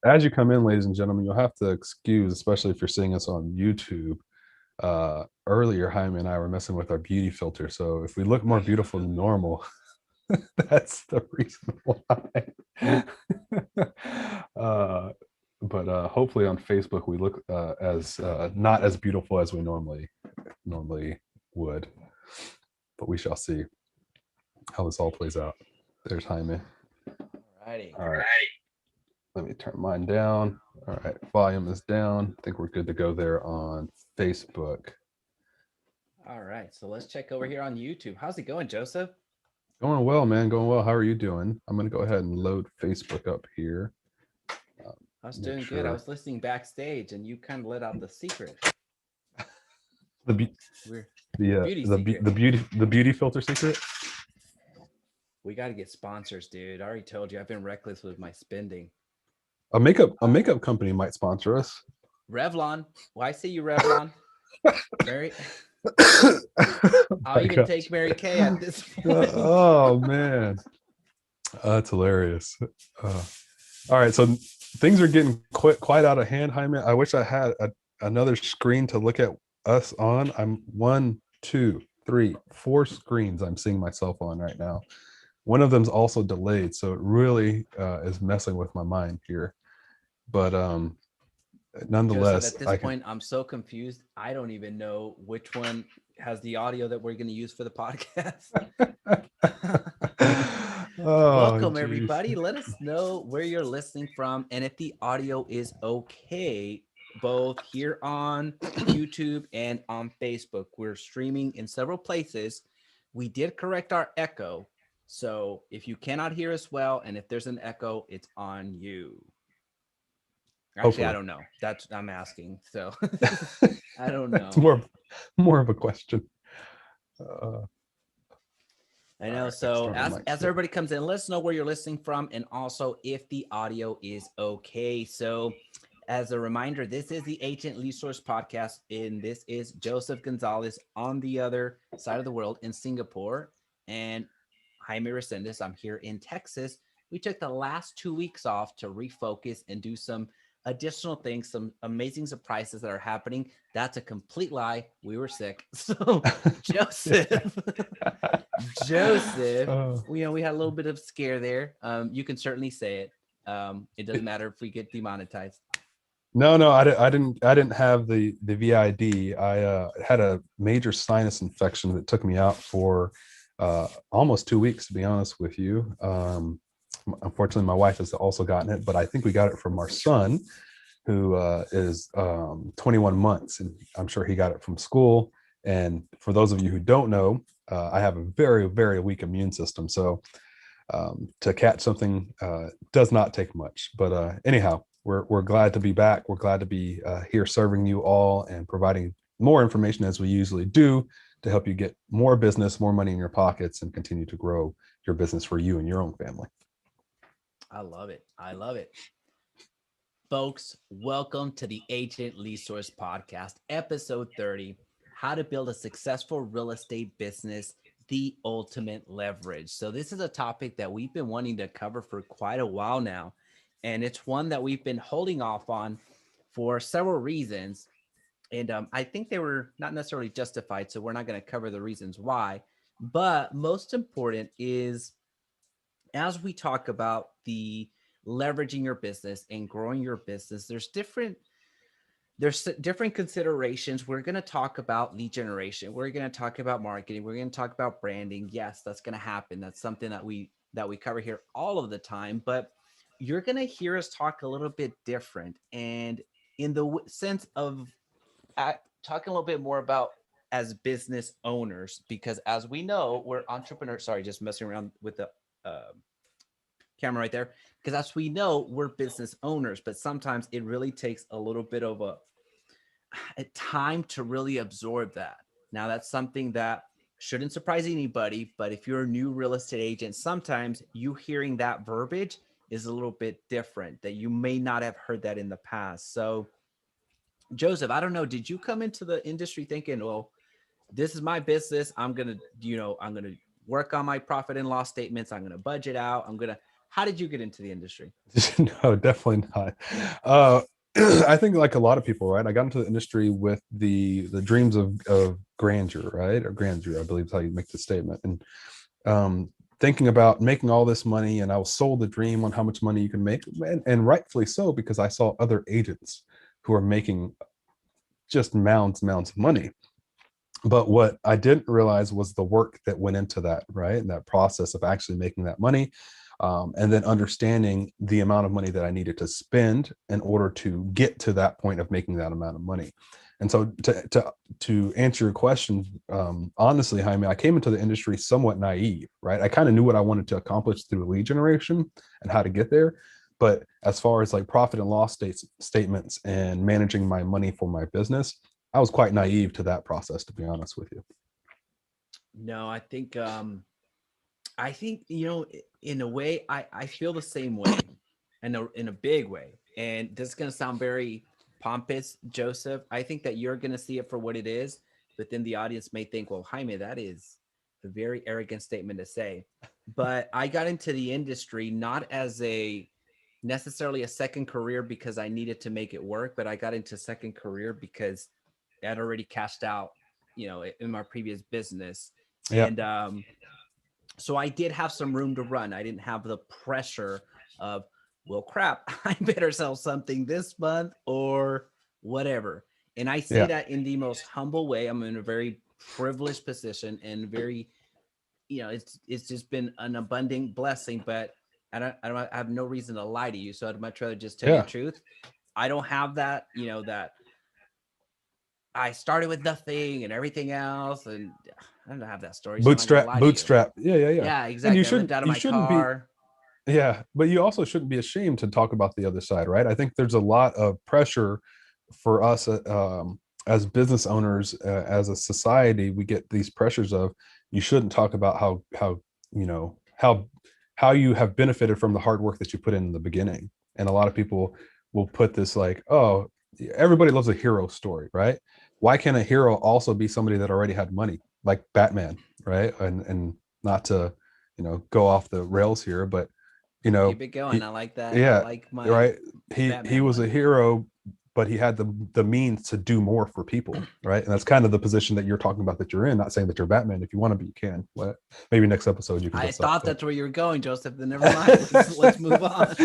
as you come in, ladies and gentlemen, you'll have to excuse, especially if you're seeing us on YouTube. Earlier, Jaime and I were messing with our beauty filter. So if we look more beautiful than normal, that's the reason why. But hopefully on Facebook we look as not as beautiful as we normally would. But we shall see how this all plays out. There's Jaime. Alrighty. All right. Let me turn mine down. All right. Volume is down. I think we're good to go there on Facebook. All right. So let's check over here on YouTube. How's it going, Joseph? Going well, man. Going well. How are you doing? I'm going to go ahead and load Facebook up here. I was Make doing good. I sure was listening backstage, and you kind of let out the secret. the be- We're the the beauty secret. the beauty filter secret. We got to get sponsors, dude. I already told you I've been reckless with my spending. A makeup company might sponsor us. Revlon. Why say you Revlon? Mary. Oh I'll my even gosh. take Mary Kay at this point. Oh man, that's hilarious. All right, so things are getting quite out of hand, Jaime. I wish I had another screen to look at us on. I'm 1, 2, 3, 4 screens I'm seeing myself on right now. One of them's also delayed, so it really is messing with my mind here. But Joseph, nonetheless, at this I can. point, I'm so confused. I don't even know which one has the audio that we're going to use for the podcast. Oh, Welcome, geez. everybody. Let us know where you're listening from and if the audio is okay, both here on YouTube and on Facebook. We're streaming in several places. We did correct our echo. So if you cannot hear us well and if there's an echo, it's on you. Actually, I Hopefully. don't know. That's I'm asking. So I don't That's know. more of a question. All I know. right, So external as mic as switch. everybody comes in, let us know where you're listening from and also if the audio is okay. So as a reminder, this is the Agent Resource Podcast, and this is Joseph Gonzalez on the other side of the world in Singapore, and Jaime Resendez. I'm here in Texas. We took the last 2 weeks off to refocus and do some additional things, some amazing surprises that are happening. That's a complete lie. We were sick. So Joseph, Joseph, uh, we had a little bit of scare there. You can certainly say it. It doesn't matter if we get demonetized. no, I didn't have the VID. I had a major sinus infection that took me out for almost 2 weeks, to be honest with you. Unfortunately, my wife has also gotten it, but I think we got it from our son, who is 21 months, and I'm sure he got it from school. And for those of you who don't know, I have a very, very weak immune system. So to catch something does not take much. But anyhow, we're glad to be back. We're glad to be here serving you all and providing more information as we usually do to help you get more business, more money in your pockets, and continue to grow your business for you and your own family. I love it. I love it. Folks, welcome to the Agent Resource Podcast, episode 30, How to Build a Successful Real Estate Business, the Ultimate Leverage. So this is a topic that we've been wanting to cover for quite a while now, and it's one that we've been holding off on for several reasons. And I think they were not necessarily justified, so we're not going to cover the reasons why. But most important is as we talk about the leveraging your business and growing your business, there's different considerations. We're going to talk about lead generation. We're going to talk about marketing. We're going to talk about branding. Yes, that's going to happen. That's something that we cover here all of the time, but you're going to hear us talk a little bit different and in the sense of talking a little bit more about as business owners, because as we know, we're entrepreneurs. Sorry, just messing around with the camera right there. Because as we know, we're business owners, but sometimes it really takes a little bit of a time to really absorb that. Now, that's something that shouldn't surprise anybody, but if you're a new real estate agent, sometimes you hearing that verbiage is a little bit different, that you may not have heard that in the past. So, Joseph, I don't know, did you come into the industry thinking, well, this is my business. I'm going to work on my profit and loss statements. I'm going to budget out. How did you get into the industry? No, definitely not. I think like a lot of people, right? I got into the industry with the dreams of grandeur, right? Or grandeur, I believe is how you make the statement. And thinking about making all this money, and I was sold the dream on how much money you can make, and rightfully so, because I saw other agents who are making just mounds of money. But what I didn't realize was the work that went into that, right? And that process of actually making that money, and then understanding the amount of money that I needed to spend in order to get to that point of making that amount of money. And so, to answer your question, honestly, Jaime, I came into the industry somewhat naive, right? I kind of knew what I wanted to accomplish through lead generation and how to get there. But as far as like profit and loss statements and managing my money for my business, I was quite naive to that process, to be honest with you. No, I think in a way I feel the same way, in a big way. And this is gonna sound very pompous, Joseph. I think that you're gonna see it for what it is, but then the audience may think, well, Jaime, that is a very arrogant statement to say. But I got into the industry not as a necessarily a second career because I needed to make it work, but I got into second career because I'd already cashed out, in my previous business. Yeah, And so I did have some room to run. I didn't have the pressure of, well, crap, I better sell something this month or whatever. And I say yeah, that in the most humble way. I'm in a very privileged position and very, it's just been an abundant blessing. But I have no reason to lie to you. So I'd much rather just tell you the yeah. truth. I don't have that, that I started with nothing and everything else, and I don't have that story, so I'm not gonna lie to you. Bootstrap. Yeah, yeah, yeah. Yeah, And exactly. I lived out of you my shouldn't be. car. Yeah, but you also shouldn't be ashamed to talk about the other side, right? I think there's a lot of pressure for us as business owners, as a society. We get these pressures of you shouldn't talk about how you know how you have benefited from the hard work that you put in the beginning. And a lot of people will put this like, oh, everybody loves a hero story, right? Why can't a hero also be somebody that already had money, like Batman, right? And not to go off the rails here, but you know Keep it going. he I like that. I yeah, like my right, he Batman was a one. hero, but he had the means to do more for people, right? And that's kind of the position that you're talking about that you're in. Not saying that you're Batman. If you want to be, you can. Well, maybe next episode you can I dress up, thought but that's where you were going, Joseph. Then never mind. Let's move on.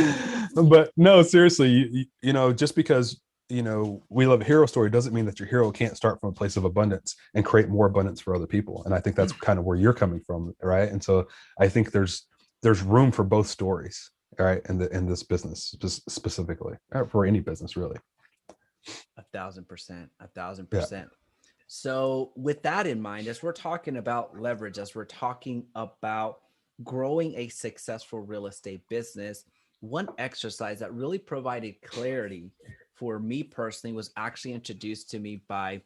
but no, seriously, just because we love a hero story doesn't mean that your hero can't start from a place of abundance and create more abundance for other people. And I think that's kind of where you're coming from, right? And so I think there's room for both stories, right? In this business specifically, for any business really. 1,000%. A thousand Yeah. percent. So, with that in mind, as we're talking about leverage, as we're talking about growing a successful real estate business, one exercise that really provided clarity for me personally was actually introduced to me by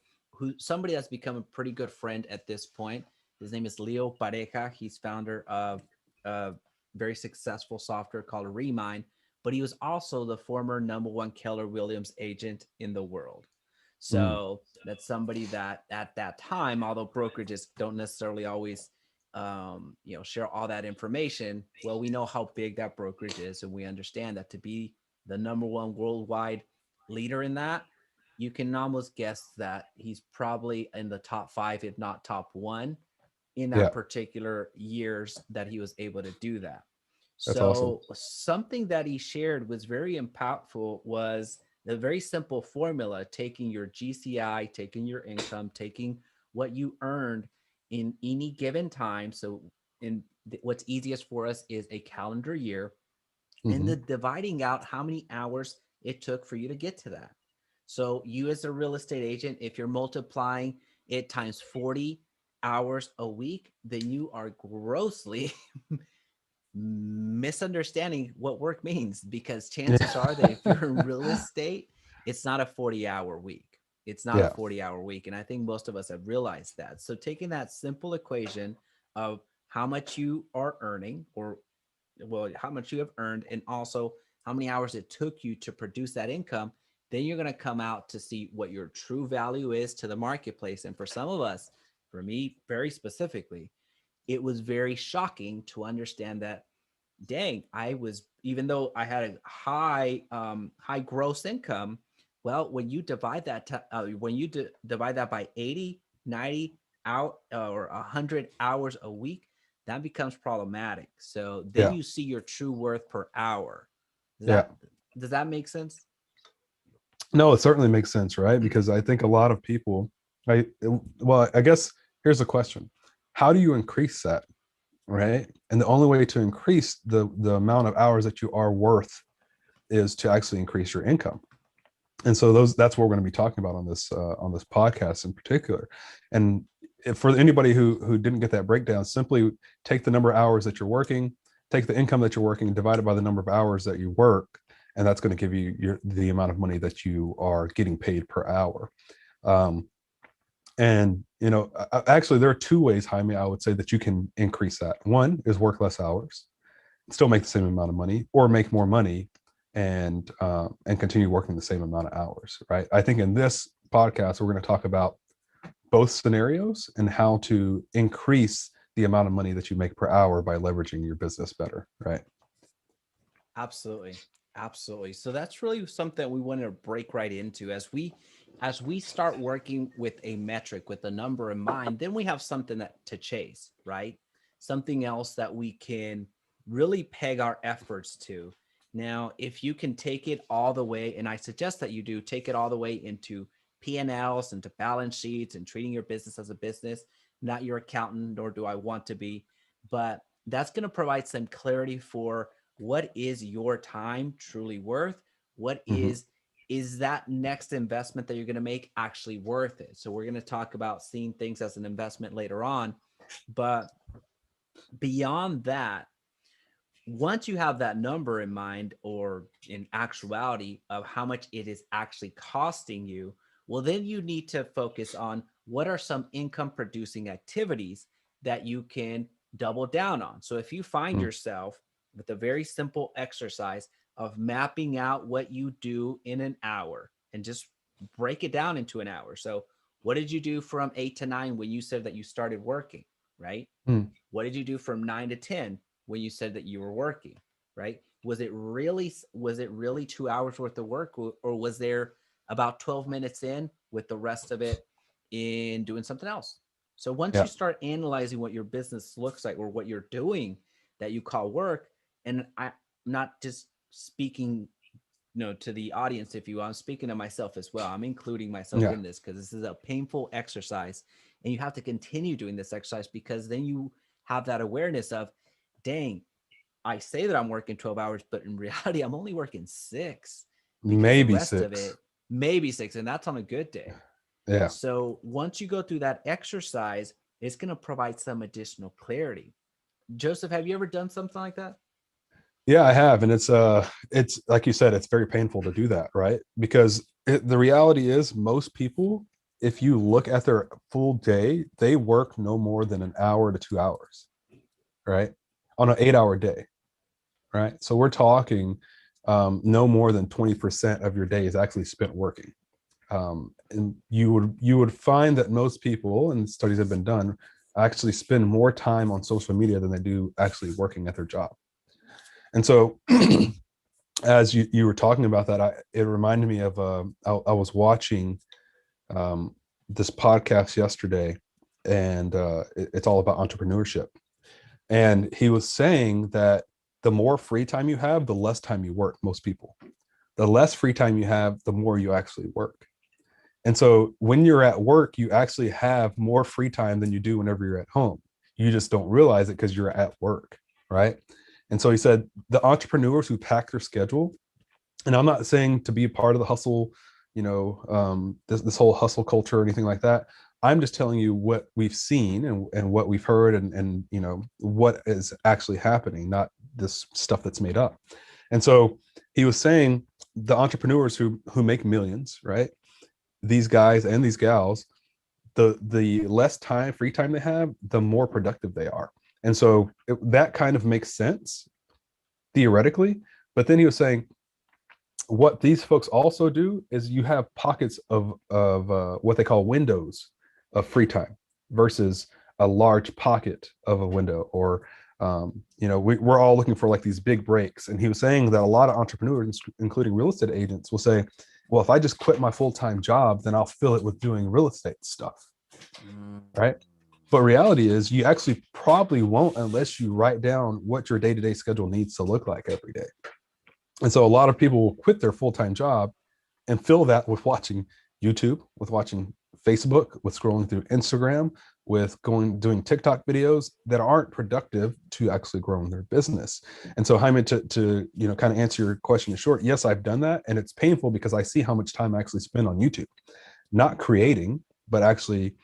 somebody that's become a pretty good friend at this point. His name is Leo Pareja. He's founder of a very successful software called Remind, but he was also the former number one Keller Williams agent in the world. Mm. So that's somebody that at that time, although brokerages don't necessarily always, share all that information. Well, we know how big that brokerage is, and we understand that to be the number one worldwide leader in that, you can almost guess that he's probably in the top five, if not top one, in that Yeah, particular years that he was able to do that. that's awesome. So something that he shared was very impactful was the very simple formula, taking your GCI, taking your income, taking what you earned in any given time. So what's easiest for us is a calendar year, and Hmm. the dividing out how many hours it took for you to get to that. So you as a real estate agent, if you're multiplying it times 40 hours a week, then you are grossly misunderstanding what work means, because chances are that if you're in real estate, it's not a 40-hour week. It's not a Yeah. 40-hour week. And I think most of us have realized that. So taking that simple equation of how much you are earning, or well, how much you have earned, and also how many hours it took you to produce that income, then you're going to come out to see what your true value is to the marketplace. And for some of us, for me very specifically, it was very shocking to understand that dang, I was, even though I had a high gross income, well, when you divide that when you divide that by 80, 90 out or 100 hours a week, that becomes problematic. So then Yeah. you see your true worth per hour. Does Yeah. that make sense? No, it certainly makes sense, right? Because I think a lot of people, well, I guess here's the question. How do you increase that, right? And the only way to increase the amount of hours that you are worth is to actually increase your income. And so that's what we're going to be talking about on this podcast in particular. And if, for anybody who didn't get that breakdown, simply take the number of hours that you're working, take the income that you're working, and divide it by the number of hours that you work, and that's going to give you the amount of money that you are getting paid per hour. Um, and actually, there are two ways, Jaime, I would say that you can increase that. One is work less hours, still make the same amount of money, or make more money and continue working the same amount of hours, right? I think in this podcast we're going to talk about both scenarios and how to increase the amount of money that you make per hour by leveraging your business better, right? Absolutely. Absolutely. So that's really something we want to break right into as we start working with a metric with a number in mind, then we have something that to chase, right? Something else that we can really peg our efforts to. Now, if you can take it all the way, and I suggest that you do take it all the way into P&Ls, into balance sheets, and treating your business as a business, not your accountant, nor do I want to be, but that's going to provide some clarity for what is your time truly worth? What Mm-hmm. is that next investment that you're going to make actually worth it? So we're going to talk about seeing things as an investment later on, but beyond that, once you have that number in mind or in actuality of how much it is actually costing you, well, then you need to focus on what are some income producing activities that you can double down on. So if you find Mm-hmm. yourself with a very simple exercise of mapping out what you do in an hour and just break it down into an hour. So, what did you do from 8 to 9 when you said that you started working, right? What did you do from 9 to 10 when you said that you were working, right? Was it really 2 hours worth of work, or was there about 12 minutes in with the rest of it in doing something else? So once you Yeah. start analyzing what your business looks like or what you're doing that you call work, and I'm not just speaking to the audience, if you will, I'm speaking to myself as well. I'm including myself Yeah. in this because this is a painful exercise, and you have to continue doing this exercise because then you have that awareness of, dang, I say that I'm working 12 hours, but in reality, I'm only working 6 because the Maybe rest of six. it, maybe 6, and that's on a good day. Yeah. So once you go through that exercise, it's going to provide some additional clarity. Joseph, have you ever done something like that? Yeah, I have. And it's like you said, it's very painful to do that, right? Because the reality is most people, if you look at their full day, they work no more than an hour to 2 hours, right? On an 8 hour day, right? So we're talking no more than 20% of your day is actually spent working. And you would find that most people, and studies have been done, actually spend more time on social media than they do actually working at their job. And so as you were talking about that, it reminded me of I was watching um, this podcast yesterday, and it's all about entrepreneurship. And he was saying that the more free time you have, the less time you work. Most people, the less free time you have, the more you actually work. And so when you're at work, you actually have more free time than you do whenever you're at home. You just don't realize it because you're at work, right? And so he said the entrepreneurs who pack their schedule, and I'm not saying to be a part of the hustle, this whole hustle culture or anything like that. I'm just telling you what we've seen and what we've heard and what is actually happening, not this stuff that's made up. And so he was saying the entrepreneurs who make millions, right? These guys and these gals, the less time, free time they have, the more productive they are. And so that kind of makes sense theoretically. But then he was saying what these folks also do is you have pockets of what they call windows of free time versus a large pocket of a window or We're all looking for like these big breaks. And he was saying that a lot of entrepreneurs, including real estate agents, will say, well, if I just quit my full-time job, then I'll fill it with doing real estate stuff. Mm. Right. But reality is you actually probably won't unless you write down what your day-to-day schedule needs to look like every day. And so a lot of people will quit their full-time job and fill that with watching YouTube, with watching Facebook, with scrolling through Instagram, with doing TikTok videos that aren't productive to actually growing their business. And so, Jaime, to kind of answer your question in short, yes, I've done that, and it's painful because I see how much time I actually spend on YouTube, not creating, but actually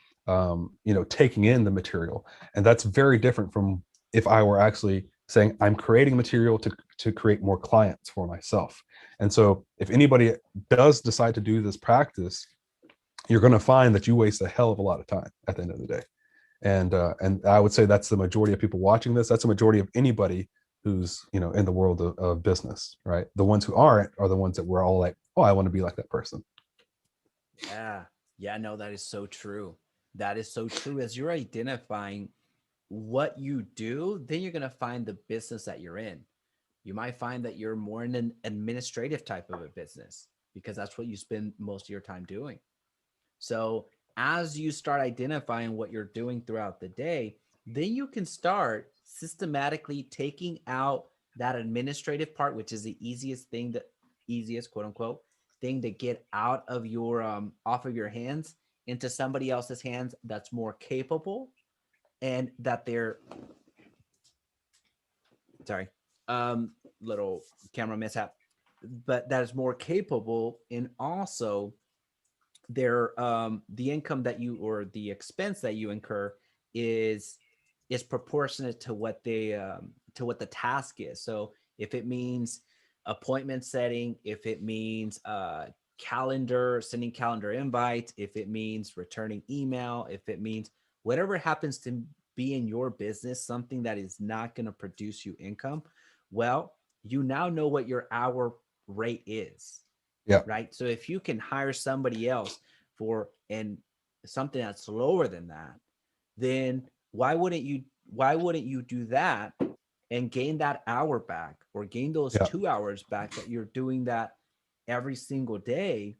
taking in the material. And that's very different from if I were actually saying I'm creating material to create more clients for myself. And so if anybody does decide to do this practice, you're going to find that you waste a hell of a lot of time at the end of the day. And I would say that's the majority of people watching this. That's the majority of anybody who's in the world of business, right? The ones who aren't are the ones that we're all like, oh, I want to be like that person. Yeah. Yeah, no, that is so true. That is so true. As you're identifying what you do, then you're going to find the business that you're in. You might find that you're more in an administrative type of a business because that's what you spend most of your time doing. So as you start identifying what you're doing throughout the day, then you can start systematically taking out that administrative part, which is the easiest thing, the easiest quote unquote thing to get out of your off of your hands into somebody else's hands that's more capable and that they're sorry, little camera mishap, but that is more capable and also their the income that you or the expense that you incur is is proportionate to what the task is. So if it means appointment setting, if it means calendar sending calendar invites, if it means returning email, if it means whatever happens to be in your business, something that is not going to produce you income, well, you now know what your hour rate is, Yeah. right? So if you can hire somebody else for and something that's lower than that, then why wouldn't you do that and gain that hour back or gain those Yeah. 2 hours back that you're doing that every single day?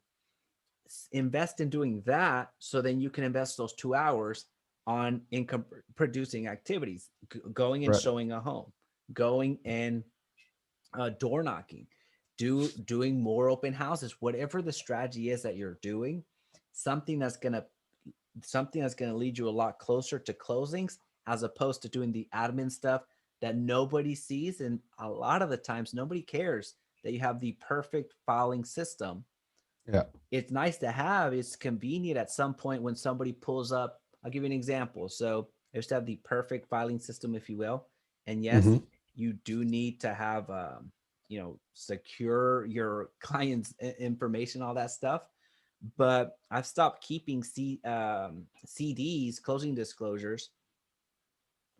Invest in doing that so then you can invest those 2 hours on income producing activities, going and Right. showing a home, going and door knocking, doing more open houses, whatever the strategy is that you're doing, something that's gonna something that's gonna lead you a lot closer to closings as opposed to doing the admin stuff that nobody sees. And a lot of the times nobody cares that you have the perfect filing system. Yeah. It's nice to have, it's convenient at some point when somebody pulls up. I'll give you an example. So I used to have the perfect filing system, if you will. And yes, Mm-hmm. you do need to have, secure your client's information, all that stuff. But I've stopped keeping CDs, closing disclosures,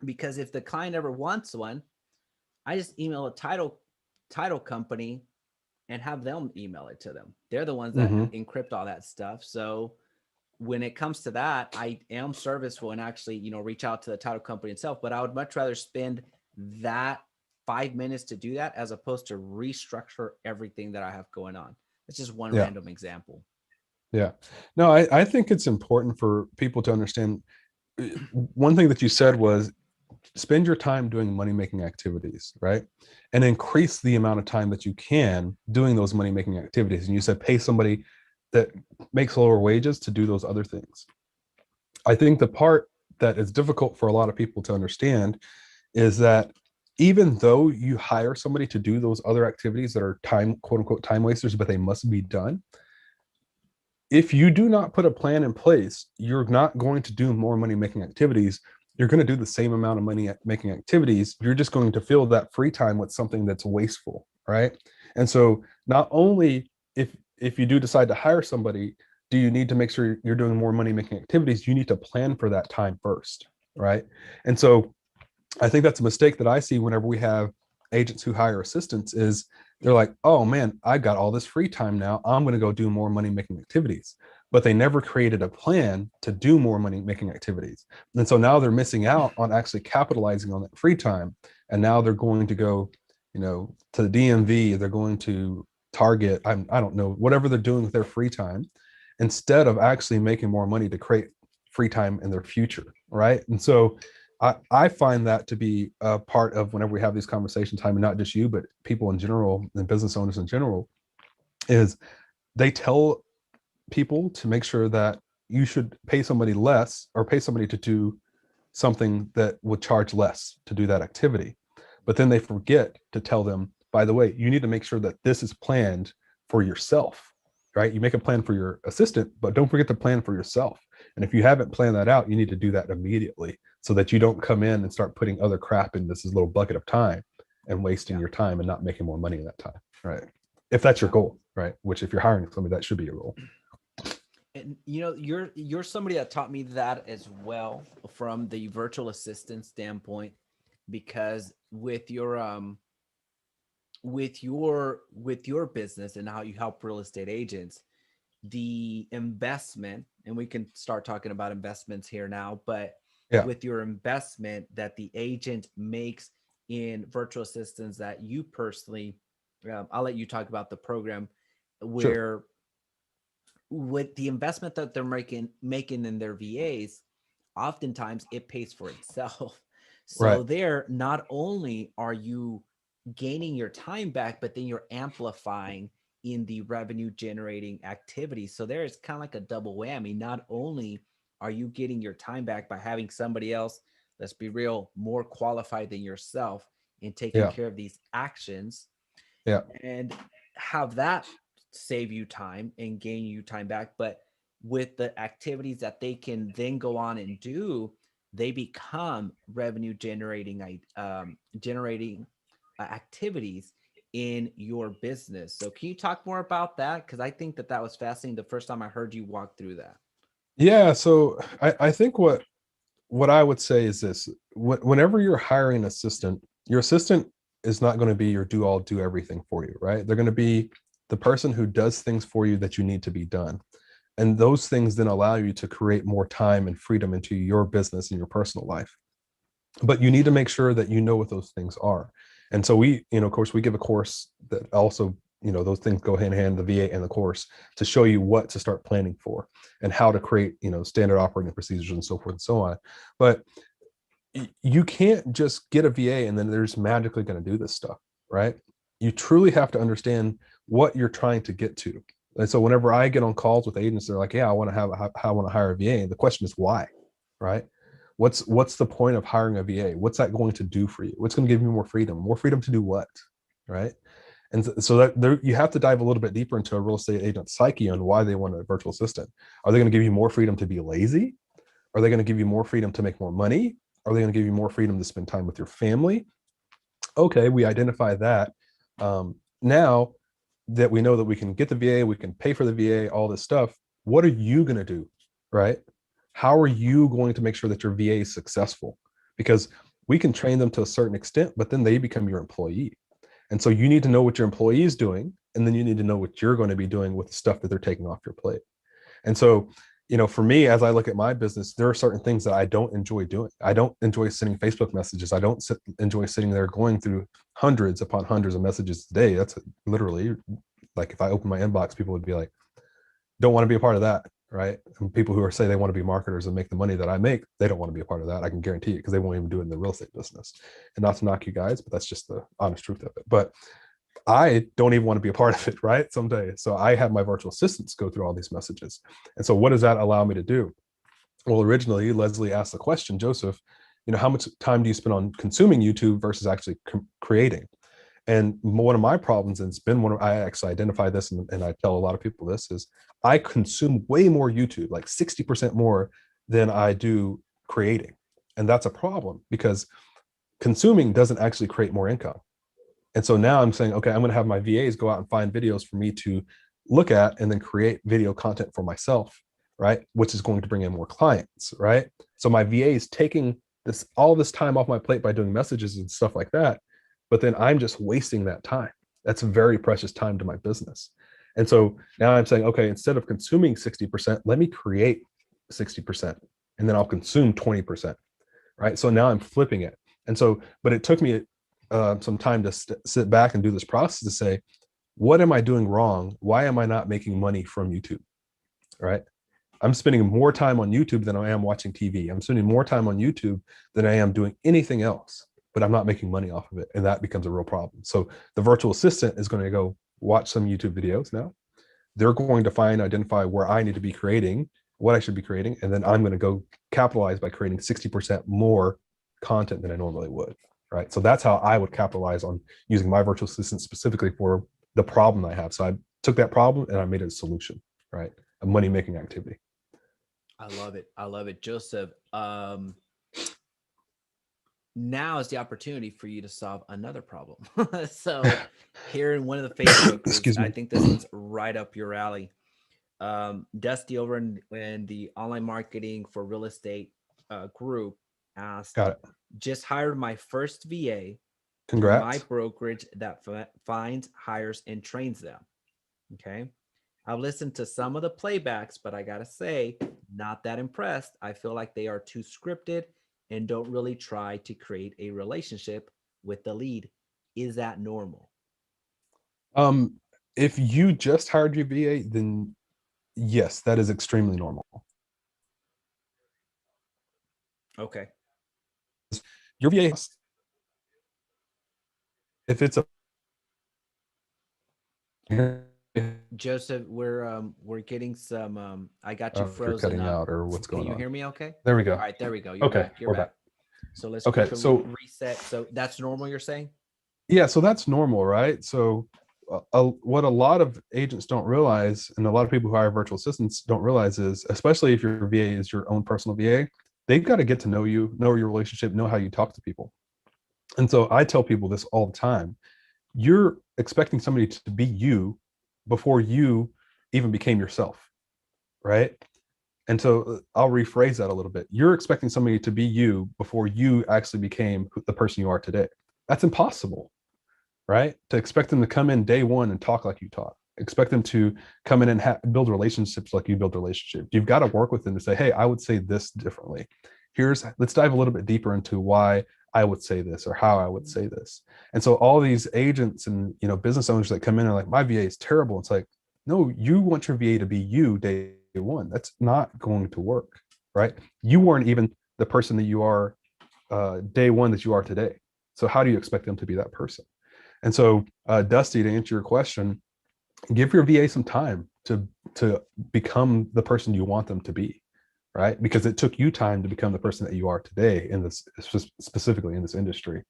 because if the client ever wants one, I just email a title company and have them email it to them. They're the ones that Mm-hmm. encrypt all that stuff. So when it comes to that, I am serviceful and actually, reach out to the title company itself. But I would much rather spend that 5 minutes to do that as opposed to restructure everything that I have going on. It's just one Yeah. random example. Yeah. No, I think it's important for people to understand. One thing that you said was spend your time doing money making activities, right? And increase the amount of time that you can doing those money making activities. And you said pay somebody that makes lower wages to do those other things. I think the part that is difficult for a lot of people to understand is that even though you hire somebody to do those other activities that are time, quote unquote, time wasters, but they must be done, if you do not put a plan in place, you're not going to do more money making activities. You're going to do the same amount of money making activities. You're just going to fill that free time with something that's wasteful, right? And so, not only if you do decide to hire somebody, do you need to make sure you're doing more money making activities? You need to plan for that time first, right? And so, I think that's a mistake that I see whenever we have agents who hire assistants is they're like, oh man, I got all this free time now. I'm going to go do more money making activities. but they never created a plan to do more money making activities. And so now they're missing out on actually capitalizing on that free time. And now they're going to go, to the DMV, they're going to Target, I don't know, whatever they're doing with their free time, instead of actually making more money to create free time in their future. Right. And so I find that to be a part of whenever we have these conversations, time, and not just you, but people in general and business owners in general, is they tell people to make sure that you should pay somebody less or pay somebody to do something that would charge less to do that activity. But then they forget to tell them, by the way, you need to make sure that this is planned for yourself, right? You make a plan for your assistant, but don't forget to plan for yourself. And if you haven't planned that out, you need to do that immediately so that you don't come in and start putting other crap in this little bucket of time and wasting Yeah. your time and not making more money in that time, right? If that's your Yeah. goal, right? Which if you're hiring somebody, that should be your goal. And you're somebody that taught me that as well from the virtual assistant standpoint, because with your business and how you help real estate agents, the investment, and we can start talking about investments here now, but Yeah, with your investment that the agent makes in virtual assistants that you personally, I'll let you talk about the program, sure. where with the investment that they're making in their VAs, oftentimes it pays for itself. So Right. there, not only are you gaining your time back, but then you're amplifying in the revenue generating activities. So there is kind of like a double whammy. Not only are you getting your time back by having somebody else, let's be real, more qualified than yourself in taking Yeah. care of these actions, Yeah. and have that save you time and gain you time back. But with the activities that they can then go on and do, they become revenue generating activities in your business. So can you talk more about that? Because I think that that was fascinating the first time I heard you walk through that. Yeah. So I think what I would say is this: whenever you're hiring an assistant, your assistant is not going to be your do everything for you, right? They're going to be the person who does things for you that you need to be done. And those things then allow you to create more time and freedom into your business and your personal life. But you need to make sure that you know what those things are. And so we, of course, we give a course that also, those things go hand in hand, the VA and the course, to show you what to start planning for and how to create, standard operating procedures and so forth and so on. But you can't just get a VA and then they're just magically going to do this stuff, right? You truly have to understand what you're trying to get to. And so whenever I get on calls with agents, they're like, "Yeah, I want to hire a VA." And the question is why, right? What's the point of hiring a VA? What's that going to do for you? What's going to give you more freedom? More freedom to do what, right? And so that there, you have to dive a little bit deeper into a real estate agent's psyche on why they want a virtual assistant. Are they going to give you more freedom to be lazy? Are they going to give you more freedom to make more money? Are they going to give you more freedom to spend time with your family? Okay, we identify that. Now that we know that we can get the VA, we can pay for the VA, all this stuff, what are you going to do? Right? How are you going to make sure that your VA is successful? Because we can train them to a certain extent, but then they become your employee. And so you need to know what your employee is doing, and then you need to know what you're going to be doing with the stuff that they're taking off your plate. And so, for me, as I look at my business, there are certain things that I don't enjoy doing. I don't enjoy sending Facebook messages. I don't enjoy sitting there going through hundreds upon hundreds of messages a day. That's literally like if I open my inbox, people would be like, don't want to be a part of that. Right. And people who say they want to be marketers and make the money that I make, they don't want to be a part of that. I can guarantee it because they won't even do it in the real estate business. And not to knock you guys, but that's just the honest truth of it. But I don't even want to be a part of it, right? Someday. So I have my virtual assistants go through all these messages. And so what does that allow me to do? Well, originally, Leslie asked the question, Joseph, how much time do you spend on consuming YouTube versus actually creating? And one of my problems, and it's been one of, I actually identify this and I tell a lot of people this, is I consume way more YouTube, like 60% more than I do creating. And that's a problem because consuming doesn't actually create more income. And so now I'm saying, okay, I'm going to have my VAs go out and find videos for me to look at and then create video content for myself, right? Which is going to bring in more clients, right? So my VA is taking all this time off my plate by doing messages and stuff like that. But then I'm just wasting that time. That's very precious time to my business. And so now I'm saying, okay, instead of consuming 60%, let me create 60%, and then I'll consume 20%. Right. So now I'm flipping it. And so, but it took me some time to sit back and do this process to say, what am I doing wrong? Why am I not making money from YouTube? Right. I'm spending more time on YouTube than I am watching TV. I'm spending more time on YouTube than I am doing anything else, but I'm not making money off of it. And that becomes a real problem. So the virtual assistant is going to go watch some YouTube videos now. They're going to identify where I need to be creating, what I should be creating, and then I'm going to go capitalize by creating 60% more content than I normally would. Right. So that's how I would capitalize on using my virtual assistant specifically for the problem I have. So I took that problem and I made it a solution, right? A money making activity. I love it. I love it, Joseph. Now is the opportunity for you to solve another problem. So here in one of the Facebook groups, Excuse I me. think this one's right up your alley. Dusty over in the online marketing for real estate group asked, Got it. just hired my first VA through my Congrats. brokerage that finds, hires, and trains them. Okay. I've listened to some of the playbacks, but I gotta say, not that impressed. I feel like they are too scripted and don't really try to create a relationship with the lead. Is that normal? Um, if you just hired your VA, then yes, that is extremely normal. Okay. Your VA, if it's a Joseph, we're getting some I got you if you're frozen cutting up. out or what's Can going you on. hear me okay? There we All go. right, there we go. You're Okay, back. You're we're back. back. So let's Okay, quickly so reset. So that's normal, you're saying? yeah, so that's normal, right? So what a lot of agents don't realize, and a lot of people who hire virtual assistants don't realize is, especially if your VA is your own personal VA, they've got to get to know you, know your relationship, know how you talk to people. And so I tell people this all the time. You're expecting somebody to be you before you even became yourself, right? And so I'll rephrase that a little bit. You're expecting somebody to be you before you actually became the person you are today. That's impossible, right? To expect them to come in day one and talk like you talk, expect them to come in and build relationships like you build relationships. You've got to work with them to say, hey, I would say this differently. Let's dive a little bit deeper into why I would say this or how I would say this. And so all these agents and business owners that come in are like, my VA is terrible. It's like, no, you want your VA to be you day one. That's not going to work, right? You weren't even the person that you are day one that you are today. So how do you expect them to be that person? And so, Dusty, to answer your question, give your VA some time to become the person you want them to be, right? Because it took you time to become the person that you are today in this, specifically in this industry,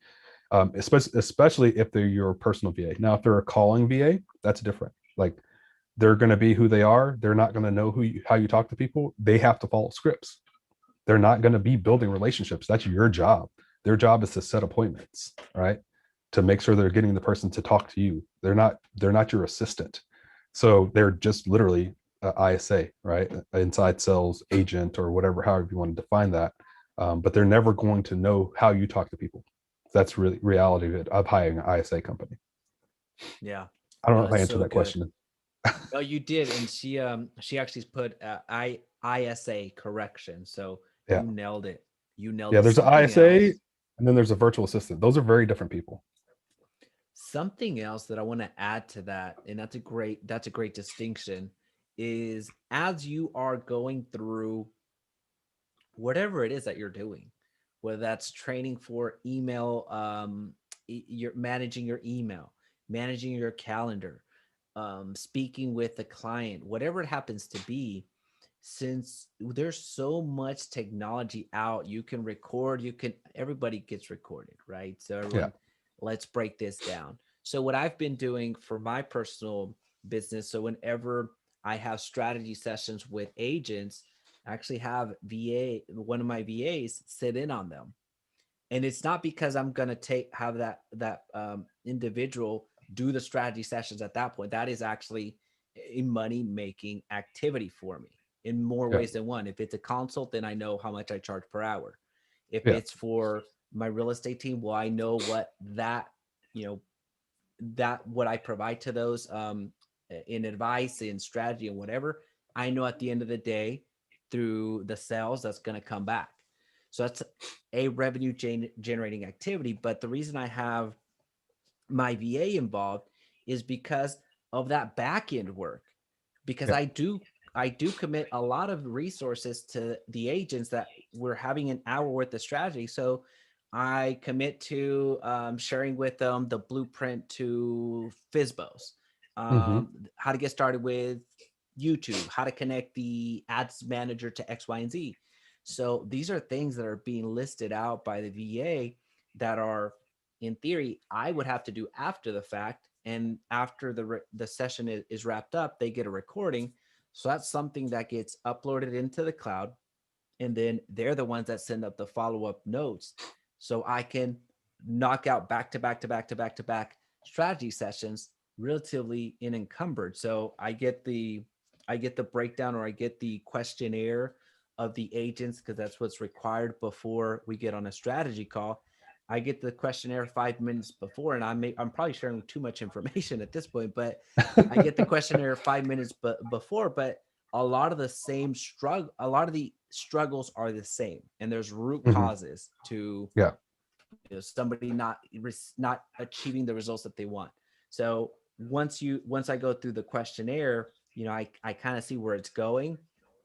especially if they're your personal VA. Now, if they're a calling VA, that's different. Like they're going to be who they are. They're not going to know how you talk to people. They have to follow scripts. They're not going to be building relationships. That's your job. Their job is to set appointments, right? To make sure they're getting the person to talk to you. They're not your assistant. So they're just literally ISA, right? Inside sales agent or whatever, however you want to define that. But they're never going to know how you talk to people. That's really reality of hiring an ISA company. Yeah. I don't No, know if I it's answered so that good. question. No, you did, and she actually put ISA correction. So Yeah. you nailed it. You nailed Yeah. it. There's an Something ISA else, and then there's a virtual assistant. Those are very different people. something else that I want to add to that, and that's a great distinction, is as you are going through whatever it is that you're doing, whether that's training for email, you're managing your email, managing your calendar, speaking with the client, whatever it happens to be, since there's so much technology out, you can record, everybody gets recorded, right? So Yeah. everyone, let's break this down. So what I've been doing for my personal business, so whenever I have strategy sessions with agents, I actually have one of my VAs sit in on them. And it's not because I'm going to have that individual do the strategy sessions at that point. That is actually a money making activity for me in more Yeah. ways than one. If it's a consult, then I know how much I charge per hour. If Yeah. it's for my real estate team, well, I know what that, you know, that what I provide to those in advice, in strategy, and whatever, I know at the end of the day, through the sales, that's going to come back. So that's a revenue generating activity. But the reason I have my VA involved is because of that back end work. Because Yeah. I do commit a lot of resources to the agents that we're having an hour worth of strategy. So I commit to sharing with them the blueprint to FISBOs, Hmm. how to get started with YouTube, how to connect the ads manager to X, Y, and Z. So these are things that are being listed out by the VA that are, in theory, I would have to do after the fact. And after the session is wrapped up, they get a recording. So that's something that gets uploaded into the cloud. And then they're the ones that send up the follow up notes. So I can knock out back to back to back to back to back strategy sessions relatively unencumbered. So I get the breakdown, or I get the questionnaire of the agents, because that's what's required before we get on a strategy call. I get the questionnaire 5 minutes before, and I'm probably sharing too much information at this point, but I get the questionnaire 5 minutes before. But a lot of the struggles are the same, and there's root Hmm. causes to, Yeah. somebody not achieving the results that they want. So once I go through the questionnaire, I kind of see where it's going,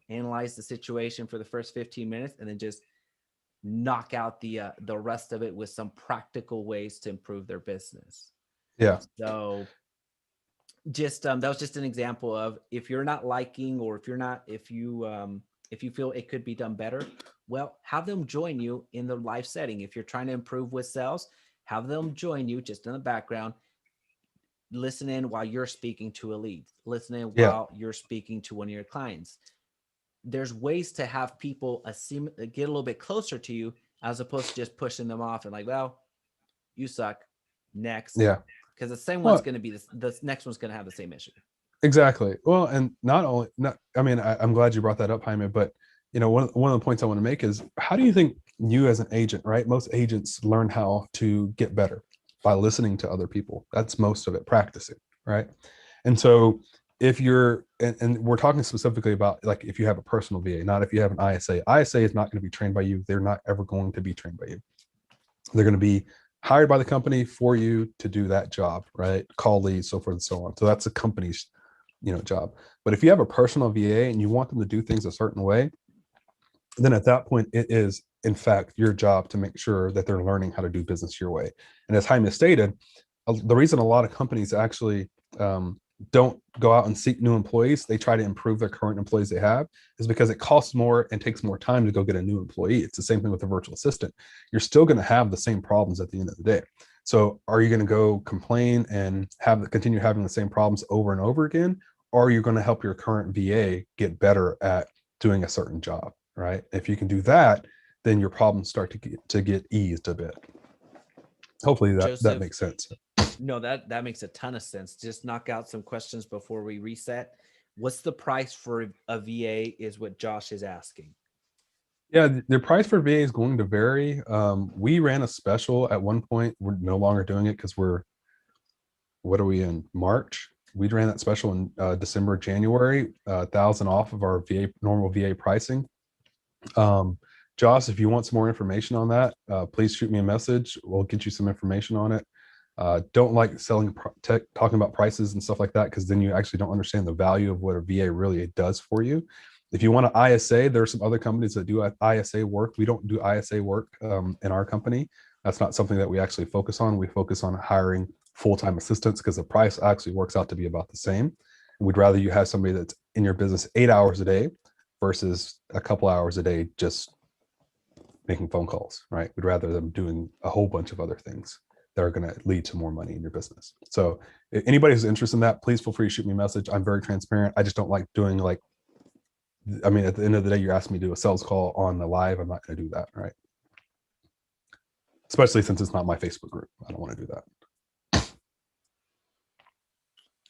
analyze the situation for the first 15 minutes, and then just knock out the rest of it with some practical ways to improve their business. Yeah. So just that was just an example of, if you're not liking, or if you feel it could be done better, well, have them join you in the live setting. If you're trying to improve with sales, have them join you just in the background, listen in while you're speaking to a lead, listen in Yeah. while you're speaking to one of your clients. There's ways to have people get a little bit closer to you, as opposed to just pushing them off and like, well, you suck, next. Yeah. Because the same one's Well, going to be the next one's going to have the same issue. exactly. Well, and not only, not, I mean, I'm glad you brought that up, Jaime, but one of the points I want to make is, how do you think you as an agent, right? Most agents learn how to get better by listening to other people. That's most of it, practicing, right? And so if you're, and we're talking specifically about, like, if you have a personal VA, not if you have an ISA is not going to be trained by you. They're not ever going to be trained by you. They're going to be hired by the company for you to do that job, right? Call leads, so forth and so on. So that's a company's, job. But if you have a personal VA and you want them to do things a certain way, then at that point it is in fact your job to make sure that they're learning how to do business your way. And as Jaime stated, the reason a lot of companies actually don't go out and seek new employees, they try to improve their current employees they have, is because it costs more and takes more time to go get a new employee. It's the same thing with a virtual assistant. You're still going to have the same problems at the end of the day. So are you going to go complain and continue having the same problems over and over again? Or are you going to help your current VA get better at doing a certain job, right? If you can do that, then your problems start to get eased a bit. Hopefully that Joseph, makes sense. no, that makes a ton of sense. Just knock out some questions before we reset. What's the price for a VA is what Josh is asking. Yeah, the price for VA is going to vary. We ran a special at one point. We're no longer doing it because what are we in March? We ran that special in December, January, 1,000 off of our normal VA pricing. Um, Josh, if you want some more information on that, please shoot me a message. We'll get you some information on it. Don't like talking about prices and stuff like that, because then you actually don't understand the value of what a VA really does for you. If you want an ISA, there are some other companies that do ISA work. We don't do ISA work in our company. That's not something that we actually focus on. We focus on hiring full-time assistants because the price actually works out to be about the same. And we'd rather you have somebody that's in your business 8 hours a day versus a couple hours a day just making phone calls, right? We'd rather them doing a whole bunch of other things that are going to lead to more money in your business. So if anybody who's interested in that, please feel free to shoot me a message. I'm very transparent. I just don't like doing at the end of the day, you're asking me to do a sales call on the live. I'm not going to do that, right? Especially since it's not my Facebook group. I don't want to do that.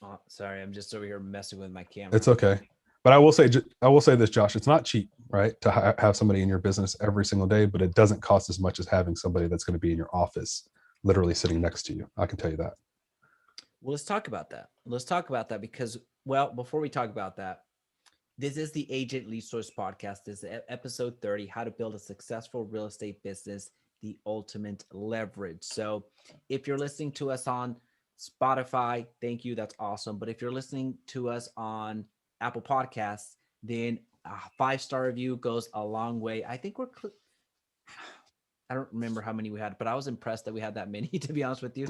Oh, sorry, I'm just over here messing with my camera. It's okay. But I will say this, Josh, it's not cheap, right? To have somebody in your business every single day, but it doesn't cost as much as having somebody that's going to be in your office, literally sitting next to you. I can tell you that. Well, let's talk about that. Let's talk about that because, well, before we talk about that, this is the Agent Resource Podcast. This is episode 30, How to Build a Successful Real Estate Business, the Ultimate Leverage. So if you're listening to us on Spotify, thank you. That's awesome. But if you're listening to us on Apple Podcasts, then a 5-star review goes a long way. I think I don't remember how many we had, but I was impressed that we had that many, to be honest with you.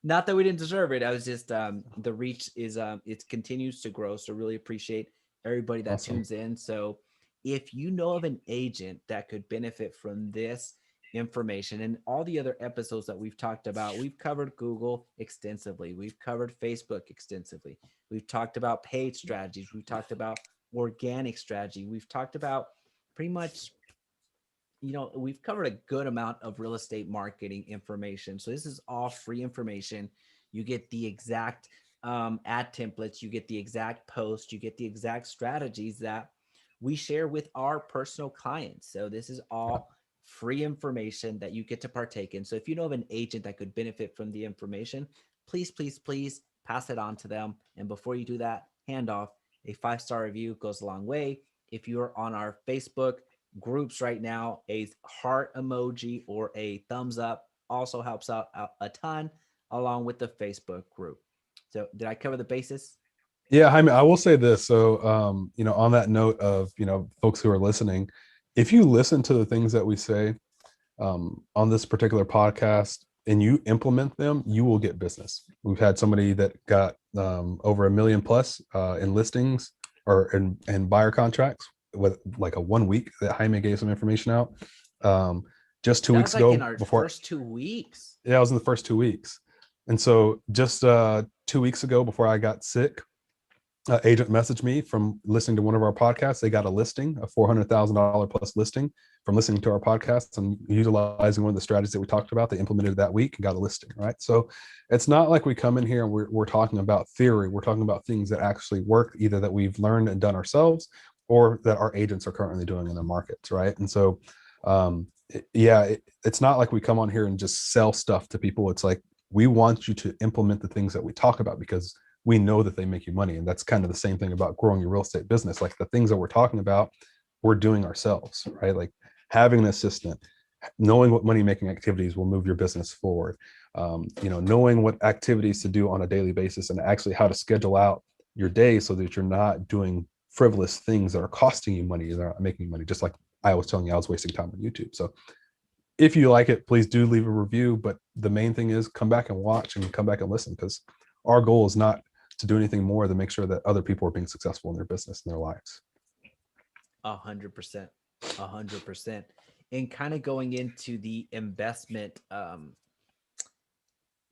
Not that we didn't deserve it. I was just the reach is it continues to grow. So really appreciate everybody that Awesome. tunes in. So if you know of an agent that could benefit from this information and all the other episodes that we've talked about, we've covered Google extensively, we've covered Facebook extensively, we've talked about paid strategies, we've talked about organic strategy, we've talked about pretty much, we've covered a good amount of real estate marketing information. So this is all free information. You get the exact ad templates, you get the exact post, you get the exact strategies that we share with our personal clients. So this is Yeah. all free information that you get to partake in. So if you know of an agent that could benefit from the information, please, please, please pass it on to them. And before you do that, hand off a 5-star review goes a long way. If you're on our Facebook groups right now, a heart emoji or a thumbs up also helps out a ton, along with the Facebook group. So did I cover the basis? Yeah, Jaime, I will say this. So, on that note of, folks who are listening, if you listen to the things that we say on this particular podcast and you implement them, you will get business. We've had somebody that got over 1 million plus in listings or in buyer contracts with like a 1 week that Jaime gave some information out. Um, just two That weeks was like in ago our before, first 2 weeks. yeah, I was in the first 2 weeks. And so just 2 weeks ago before I got sick, agent messaged me from listening to one of our podcasts. They got a listing, a $400,000 plus listing from listening to our podcast and utilizing one of the strategies that we talked about. They implemented that week and got a listing, right? So it's not like we come in here and we're talking about theory. We're talking about things that actually work, either that we've learned and done ourselves or that our agents are currently doing in their markets, right? And so, it's not like we come on here and just sell stuff to people. It's like we want you to implement the things that we talk about because we know that they make you money. And that's kind of the same thing about growing your real estate business. Like the things that we're talking about, we're doing ourselves, right? Like having an assistant, knowing what money making activities will move your business forward, knowing what activities to do on a daily basis and actually how to schedule out your day so that you're not doing frivolous things that are costing you money, that are making money. Just like I was telling you, I was wasting time on YouTube. So if you like it, please do leave a review. But the main thing is come back and watch and come back and listen, because our goal is not to do anything more than make sure that other people are being successful in their business and their lives. 100%. 100%. And kind of going into the investment,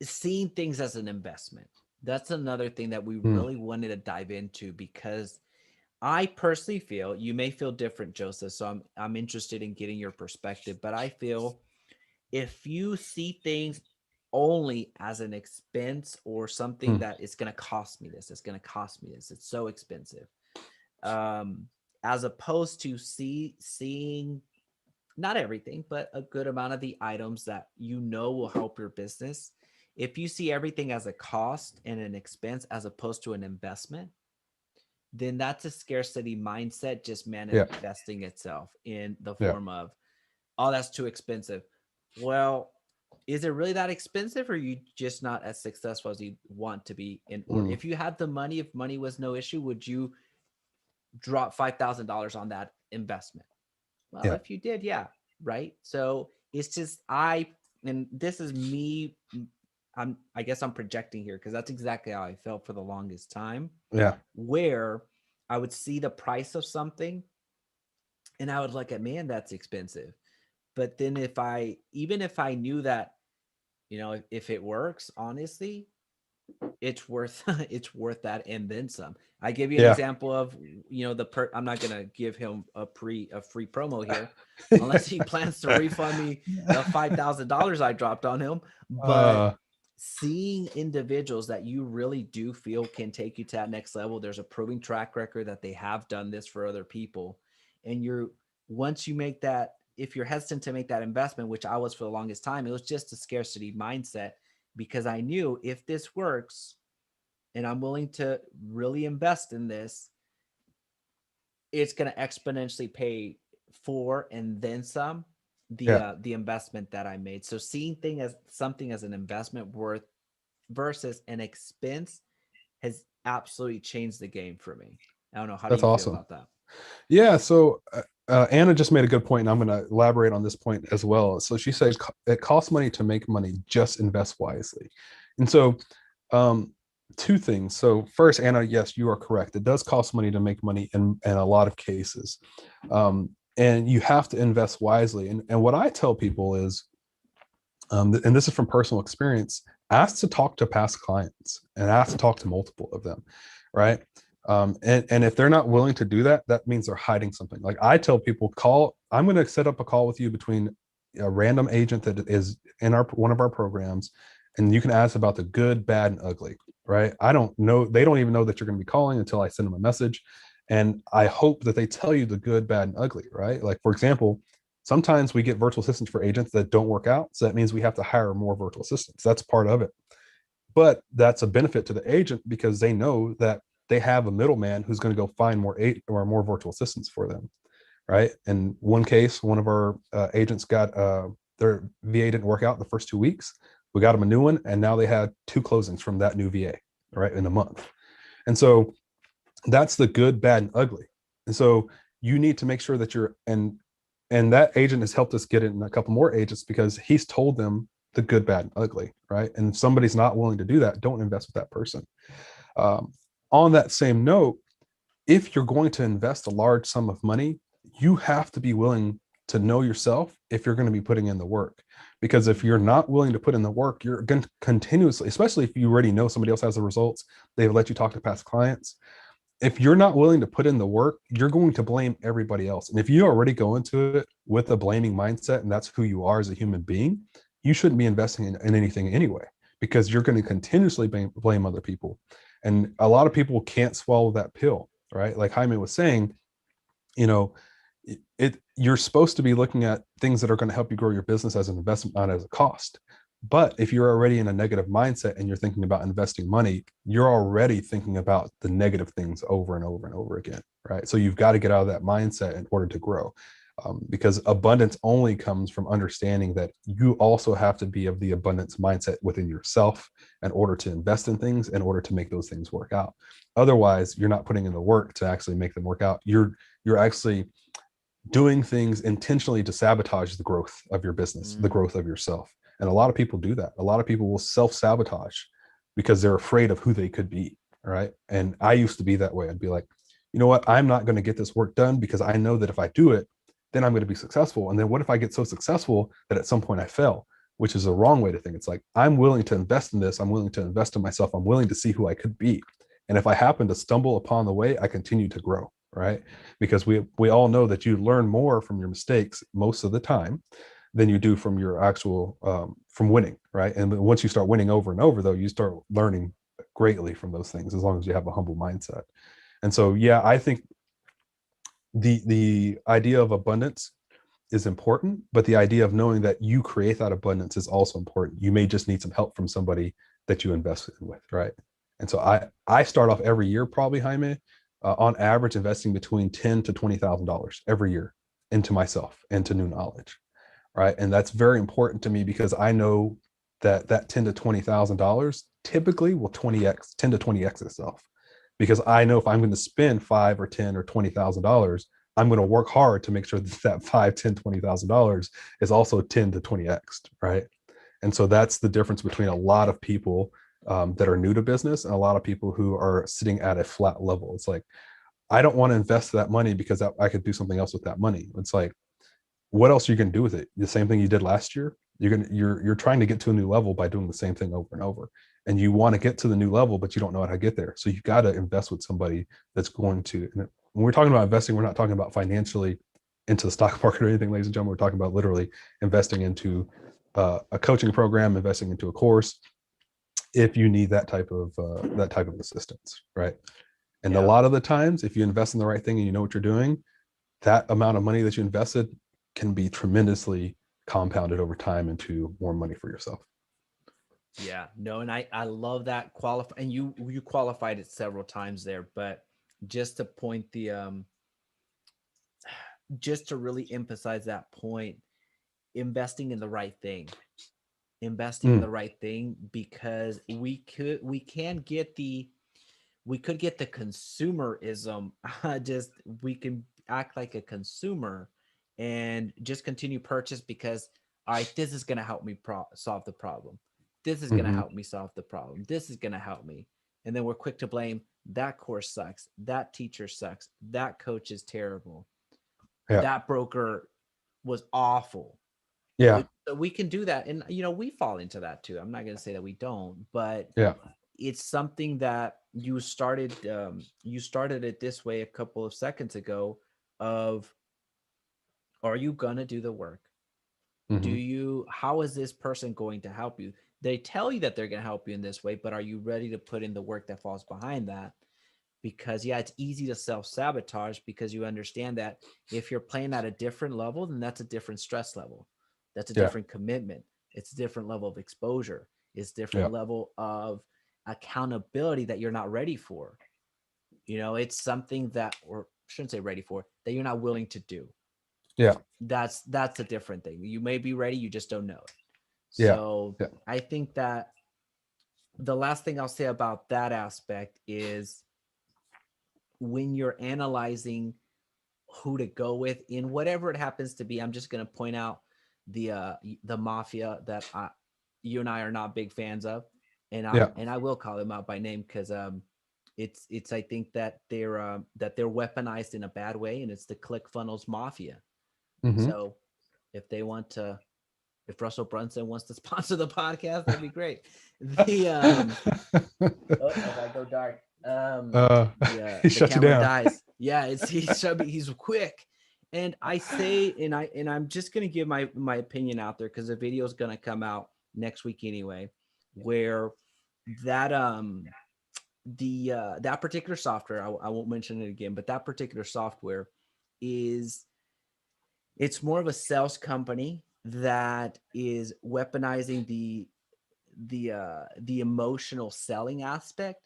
seeing things as an investment. That's another thing that we Hmm. really wanted to dive into because I personally feel, you may feel different, Joseph. So I'm interested in getting your perspective, but I feel if you see things only as an expense or something Hmm. that it's going to cost me this, it's going to cost me this, it's so expensive. Um, as opposed to seeing not everything, but a good amount of the items that will help your business. If you see everything as a cost and an expense as opposed to an investment, then that's a scarcity mindset just Yeah. manifesting itself in the Yeah. form of, oh, that's too expensive. Well, is it really that expensive, or are you just not as successful as you want to be? And or Hmm. if you had the money, if money was no issue, would you drop $5,000 on that investment? Well, Yeah. if you did, yeah, right. So it's just and this is me. I guess I'm projecting here because that's exactly how I felt for the longest time, Yeah. where I would see the price of something and I would look at, man, that's expensive. But then even if I knew that, if it works, honestly, it's worth it's worth that and then some. I give you an Yeah. example of, I'm not gonna give him a free promo here, unless he plans to refund me the $5,000 I dropped on him. But uh, seeing individuals that you really do feel can take you to that next level, there's a proving track record that they have done this for other people, and once you make that, if you're hesitant to make that investment, which I was for the longest time, it was just a scarcity mindset. because I knew if this works and I'm willing to really invest in this, it's going to exponentially pay for and then some Yeah, the investment that I made. So seeing thing as something as an investment worth versus an expense has absolutely changed the game for me. I don't know. How do that's you feel awesome. about that? Yeah, so Anna just made a good point, and I'm going to elaborate on this point as well. So she said it costs money to make money, just invest wisely. And so, um, two things. So, first, Anna, yes, you are correct. It does cost money to make money in a lot of cases. And you have to invest wisely. And what I tell people is, and this is from personal experience, ask to talk to past clients and ask to talk to multiple of them, right? And if they're not willing to do that, that means they're hiding something. Like I tell people, I'm going to set up a call with you between a random agent that is in our one of our programs, and you can ask about the good, bad, and ugly, right? I don't know, they don't even know that you're going to be calling until I send them a message. And I hope that they tell you the good, bad, and ugly, right? Like, for example, sometimes we get virtual assistants for agents that don't work out. So that means we have to hire more virtual assistants. That's part of it. But that's a benefit to the agent because they know that they have a middleman who's going to go find more virtual assistants for them, right? In one case, one of our agents got their VA didn't work out the first 2 weeks. We got them a new one, and now they had two closings from that new VA, right, in a month. And so that's the good, bad, and ugly. And so you need to make sure that and that agent has helped us get in a couple more agents because he's told them the good, bad, and ugly, right? And if somebody's not willing to do that, don't invest with that person. Um, on that same note, if you're going to invest a large sum of money, you have to be willing to know yourself if you're going to be putting in the work. Because if you're not willing to put in the work, you're going to continuously, especially if you already know somebody else has the results, they've let you talk to past clients. If you're not willing to put in the work, you're going to blame everybody else. And if you already go into it with a blaming mindset and that's who you are as a human being, you shouldn't be investing in anything anyway, because you're going to continuously blame other people. And a lot of people can't swallow that pill, right? Like Jaime was saying, you know, you're supposed to be looking at things that are going to help you grow your business as an investment, not as a cost. But if you're already in a negative mindset and you're thinking about investing money, you're already thinking about the negative things over and over and over again, right? So you've got to get out of that mindset in order to grow. Because abundance only comes from understanding that you also have to be of the abundance mindset within yourself in order to invest in things, in order to make those things work out. Otherwise, you're not putting in the work to actually make them work out. You're actually doing things intentionally to sabotage the growth of your business, the Mm. growth of yourself. And a lot of people do that. A lot of people will self-sabotage because they're afraid of who they could be. Right. And I used to be that way. I'd be like, you know what? I'm not going to get this work done because I know that if I do it, then I'm going to be successful. And then what if I get so successful that at some point I fail, which is a wrong way to think. It's like, I'm willing to invest in this. I'm willing to invest in myself. I'm willing to see who I could be. And if I happen to stumble upon the way, I continue to grow. Right. Because we all know that you learn more from your mistakes most of the time than you do from your actual from winning, right? And once you start winning over and over, though, you start learning greatly from those things as long as you have a humble mindset. And so, yeah, I think the idea of abundance is important, but the idea of knowing that you create that abundance is also important. You may just need some help from somebody that you invest in with, right? And so I start off every year, probably, Jaime, on average investing between $10,000 to $20,000 every year into myself and to new knowledge, right? And that's very important to me because I know that that $10,000 to $20,000 typically will 10 to 20x itself, because I know if I'm going to spend 5 or 10 or $20,000, I'm going to work hard to make sure that that 5, 10, $20,000 is also 10 to 20x, right? And so that's the difference between a lot of people that are new to business and a lot of people who are sitting at a flat level. It's like, I don't want to invest that money because I could do something else with that money. It's like, what else are you going to do with it? The same thing you did last year. You're trying to get to a new level by doing the same thing over and over. And you want to get to the new level, but you don't know how to get there. So you've got to invest with somebody that's going to. And when we're talking about investing, we're not talking about financially into the stock market or anything, ladies and gentlemen. We're talking about literally investing into a coaching program, investing into a course, if you need that type of assistance, right? And a Yeah. lot of the times, if you invest in the right thing and you know what you're doing, that amount of money that you invested can be tremendously compounded over time into more money for yourself. Yeah, no, and I love that qualify, and you qualified it several times there, but just to point the just to really emphasize that point, investing in the right thing, investing in Mm, the right thing, because we can get the we could get the consumerism. Just we can act like a consumer and just continue purchase because, all right, this is going to help me solve the problem, this is going to hmm. help me solve the problem, this is going to help me, and then we're quick to blame that course sucks, that teacher sucks, that coach is terrible, Yeah. that broker was awful. Yeah. We can do that, and we fall into that too. I'm not going to say that we don't, but Yeah. it's something that you started it this way a couple of seconds ago of, are you going to do the work? Do Hmm. you How is this person going to help you? They tell you that they're going to help you in this way, but are you ready to put in the work that falls behind that? Because yeah, it's easy to self-sabotage because you understand that if you're playing at a different level, then that's a different stress level, that's a Yeah. different commitment, it's a different level of exposure, it's Yeah. different level of accountability that you're not ready for. It's something that, or shouldn't say ready for, that you're not willing to do. Yeah. That's a different thing. You may be ready, you just don't know it. Yeah. So Yeah. I think that the last thing I'll say about that aspect is, when you're analyzing who to go with in whatever it happens to be, I'm just going to point out the mafia that you and I are not big fans of, Yeah. and I will call them out by name because it's I think that they're weaponized in a bad way, and it's the ClickFunnels mafia. Hmm. So if they want to, if Russell Brunson wants to sponsor the podcast, that'd be great. The Oh, if I go dark, uh, he the shut you camera down. dies. Yeah, it's he's chubby, he's quick. And I say, and I'm just gonna give my opinion out there because the video is gonna come out next week anyway, where that that particular software, I won't mention it again, but that particular software is, it's more of a sales company that is weaponizing the emotional selling aspect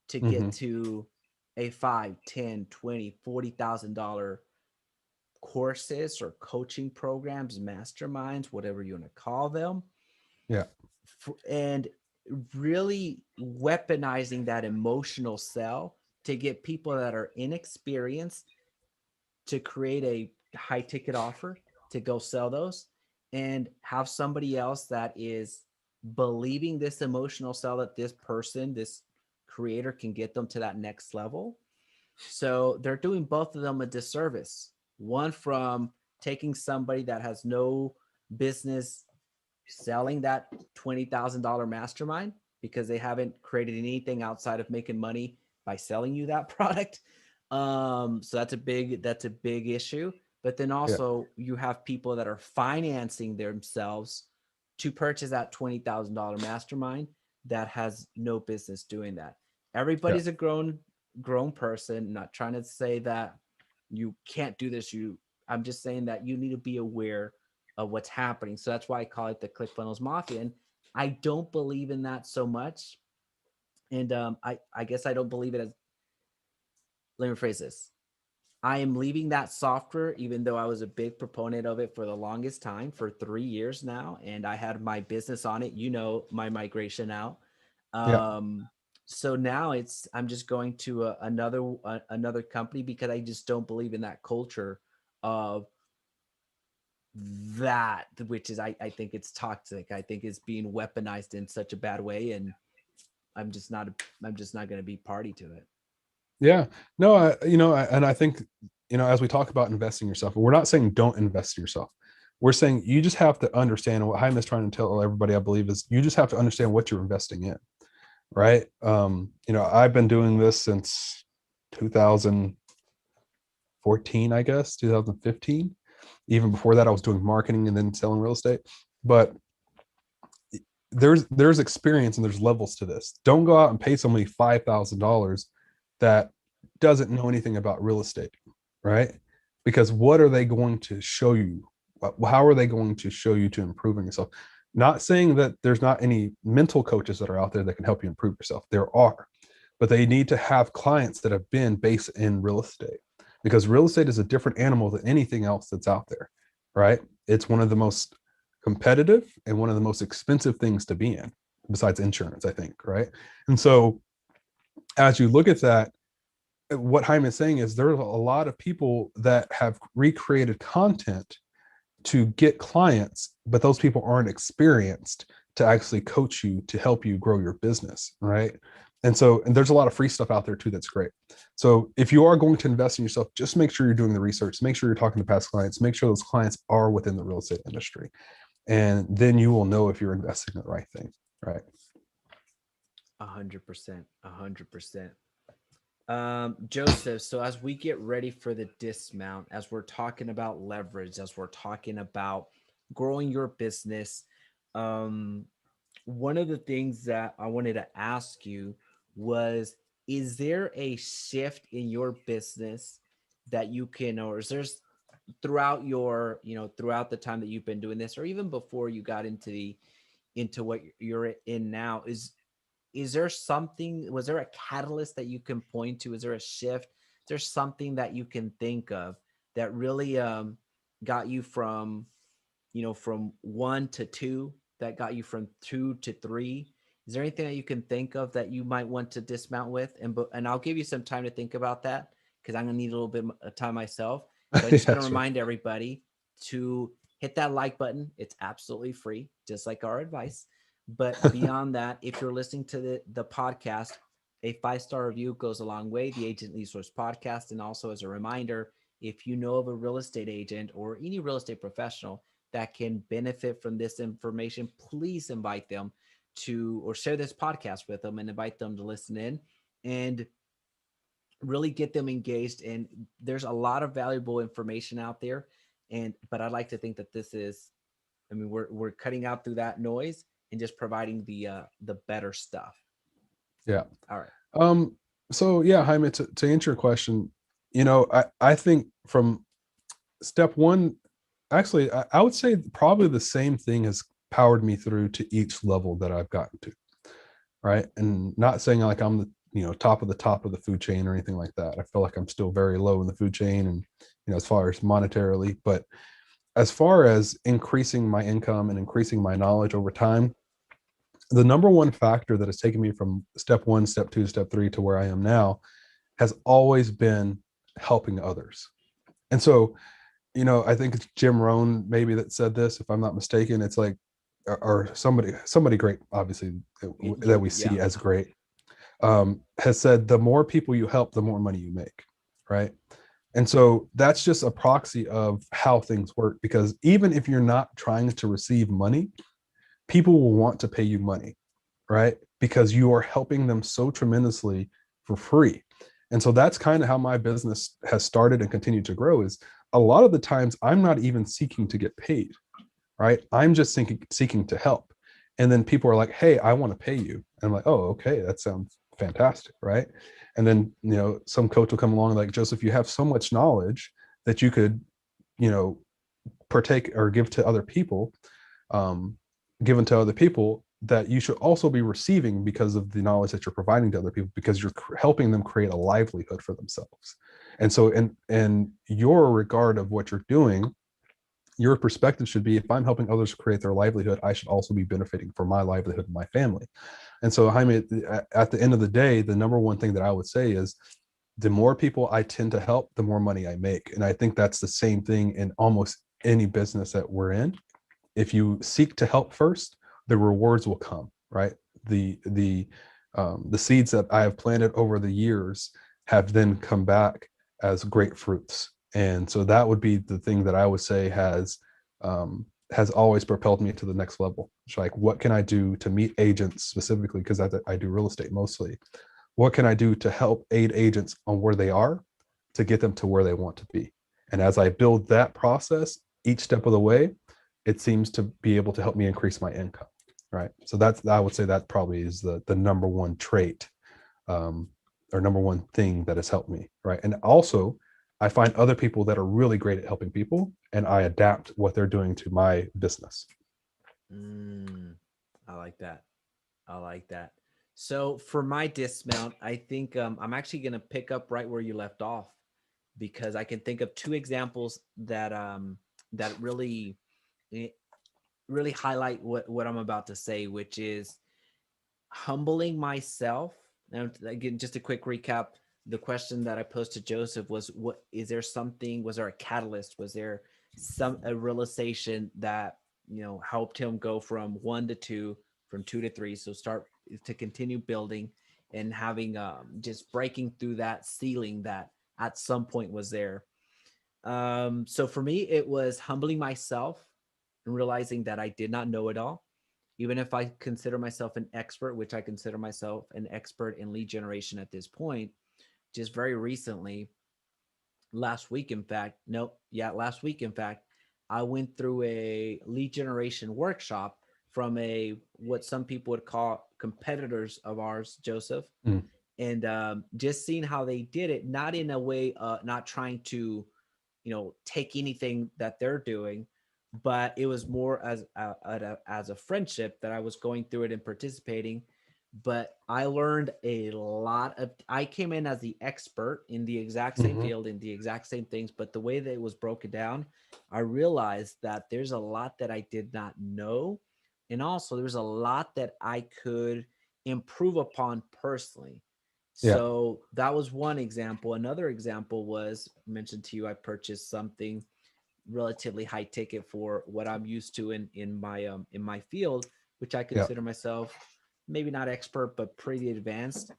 to Hmm. get to a 5, 10, 20, $40,000 courses or coaching programs, masterminds, whatever you want to call them, Yeah. and really weaponizing that emotional sell to get people that are inexperienced to create a high ticket offer to go sell those, and have somebody else that is believing this emotional sell that this person, this creator, can get them to that next level. So they're doing both of them a disservice. One, from taking somebody that has no business selling that $20,000 mastermind because they haven't created anything outside of making money by selling you that product. So that's a big issue. But then Yeah. also you have people that are financing themselves to purchase that $20,000 mastermind that has no business doing that. Yeah. Everybody's a grown person. Not trying to say that you can't do this. I'm just saying that you need to be aware of what's happening. So that's why I call it the ClickFunnels Mafia. And I don't believe in that so much. And I guess I don't believe it as, let me rephrase this. I am leaving that software, even though I was a big proponent of it for the longest time, for 3 years now. And I had my business on it, my migration out. Yeah. Um, so now I'm just going to another company because I just don't believe in that culture of that, which is, I think it's toxic. I think it's being weaponized in such a bad way, and I'm just not going to be party to it. Yeah. No, and I think, as we talk about investing in yourself, we're not saying don't invest in yourself. We're saying you just have to understand what Jaime is trying to tell everybody, I believe, is you just have to understand what you're investing in. Right. I've been doing this since 2014, I guess, 2015. Even before that, I was doing marketing and then selling real estate. But there's experience and there's levels to this. Don't go out and pay somebody $5,000 that doesn't know anything about real estate, right? Because what are they going to show you? How are they going to show you to improving yourself? Not saying that there's not any mental coaches that are out there that can help you improve yourself. There are, but they need to have clients that have been based in real estate, because real estate is a different animal than anything else that's out there, right? It's one of the most competitive and one of the most expensive things to be in, besides insurance, I think, right? And so as you look at that, what Jaime is saying is there are a lot of people that have recreated content to get clients, but those people aren't experienced to actually coach you to help you grow your business, right? And there's a lot of free stuff out there too that's great. So if you are going to invest in yourself, just make sure you're doing the research, make sure you're talking to past clients, make sure those clients are within the real estate industry. And then you will know if you're investing in the right thing, right? 100%. 100%. Joseph, so as we get ready for the dismount, as we're talking about leverage, as we're talking about growing your business, um, one of the things that I wanted to ask you was, is there a shift in your business that you can, or is there's throughout your, throughout the time that you've been doing this, or even before you got into into what you're in now, is there something, was there a catalyst that you can point to? Is there a shift? Is there something that you can think of that really got you from, from one to two, that got you from two to three? Is there anything that you can think of that you might want to dismount with? And I'll give you some time to think about that, because I'm gonna need a little bit of time myself. So I just Yeah, gonna sure. remind everybody to hit that like button. It's absolutely free, just like our advice. But beyond that, if you're listening to the podcast, a 5-star review goes a long way. The Agent Lead Source podcast. And also, as a reminder, if you know of a real estate agent or any real estate professional that can benefit from this information, please invite them to, or share this podcast with them and invite them to listen in and really get them engaged. And there's a lot of valuable information out there. But I'd like to think that this is, I mean, we're cutting out through that noise and just providing the better stuff. Yeah. All right. Um, so yeah, Jaime, to answer your question, I think from step one, actually, I would say probably the same thing has powered me through to each level that I've gotten to, right? And not saying like I'm the, top of the food chain or anything like that. I feel like I'm still very low in the food chain and, as far as monetarily, but as far as increasing my income and increasing my knowledge over time, the number one factor that has taken me from step one, step two, step three to where I am now has always been helping others. And so, I think it's Jim Rohn maybe that said this, if I'm not mistaken. It's like, or somebody great, obviously, that we Yeah. see as great, has said, the more people you help, the more money you make, right? And so that's just a proxy of how things work, because even if you're not trying to receive money, people will want to pay you money, right? Because you are helping them so tremendously for free. And so that's kind of how my business has started and continued to grow. Is a lot of the times I'm not even seeking to get paid, right? I'm just seeking to help. And then people are like, hey, I want to pay you. And I'm like, oh, okay, that sounds fantastic, right? And then, some coach will come along like, Joseph, you have so much knowledge that you could, you know, partake or give to other people, um, given to other people, that you should also be receiving because of the knowledge that you're providing to other people, because you're helping them create a livelihood for themselves. And so in your regard of what you're doing, your perspective should be, if I'm helping others create their livelihood, I should also be benefiting from my livelihood and my family. And so, Jaime, at the end of the day, the number one thing that I would say is, the more people I tend to help, the more money I make. And I think that's the same thing in almost any business that we're in. If you seek to help first, the rewards will come, right? The seeds that I have planted over the years have then come back as great fruits. And so that would be the thing that I would say has always propelled me to the next level. It's like, what can I do to meet agents specifically? Because I do real estate mostly. What can I do to help aid agents on where they are to get them to where they want to be? And as I build that process each step of the way, it seems to be able to help me increase my income. Right. So I would say that probably is the number one trait, um, or number one thing that has helped me. Right. And also, I find other people that are really great at helping people, and I adapt what they're doing to my business. Mm, I like that. I like that. So for my dismount, I think I'm actually going to pick up right where you left off because I can think of two examples that eh, really highlight what I'm about to say, which is humbling myself. And again, just a quick recap. The question that I posed to Joseph was, "What is there something? Was there a catalyst? Was there a realization that helped him go from one to two, from two to three? So start to continue building and having just breaking through that ceiling that at some point was there. So for me, it was humbling myself and realizing that I did not know it all even if I consider myself an expert, which I consider myself an expert in lead generation at this point, just very recently, last week, in fact, nope, yeah, last week, in fact, I went through a lead generation workshop from a what some people would call competitors of ours, Joseph, Mm, and just seeing how they did it, not in a way, not trying to take anything that they're doing, but it was more as a friendship that I was going through it and participating. But I learned a lot of. I came in as the expert in the exact same mhm. field in the exact same things, but the way that it was broken down, I realized that there's a lot that I did not know, and also there's a lot that I could improve upon personally. Yeah, So that was one example. Another example was mentioned to you. I purchased something relatively high ticket for what I'm used to in my field, which I yeah, consider myself maybe not expert but pretty advanced.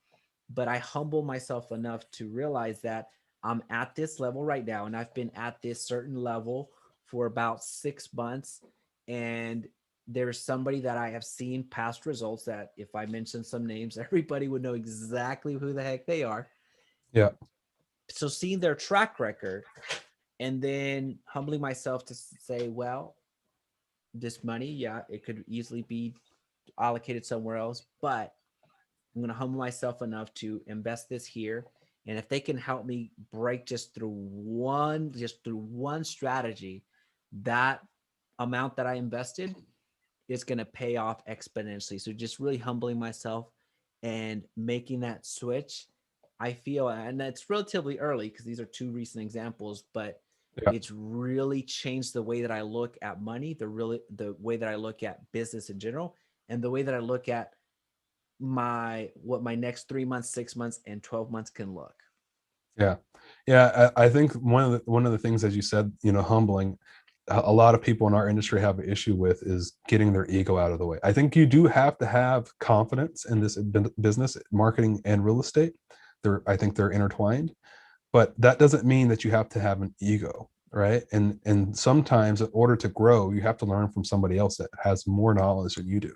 But I humble myself enough to realize that I'm at this level right now, and I've been at this certain level for about 6 months. And there's somebody that I have seen past results that if I mention some names, everybody would know exactly who the heck they are. yeah, So seeing their track record and then humbling myself to say, well, this money, yeah, it could easily be allocated somewhere else, but I'm going to humble myself enough to invest this here. And if they can help me break just through one strategy, that amount that I invested is going to pay off exponentially. So just really humbling myself and making that switch. I feel, and that's relatively early because these are two recent examples, but yeah, it's really changed the way that I look at money, the way that I look at business in general, and the way that I look at my next 3 months, 6 months, and 12 months can look. yeah, yeah. I think one of the things, as you said, humbling. A lot of people in our industry have an issue with is getting their ego out of the way. I think you do have to have confidence in this business, marketing, and real estate. I think they're intertwined, but that doesn't mean that you have to have an ego, right? And sometimes in order to grow, you have to learn from somebody else that has more knowledge than you do.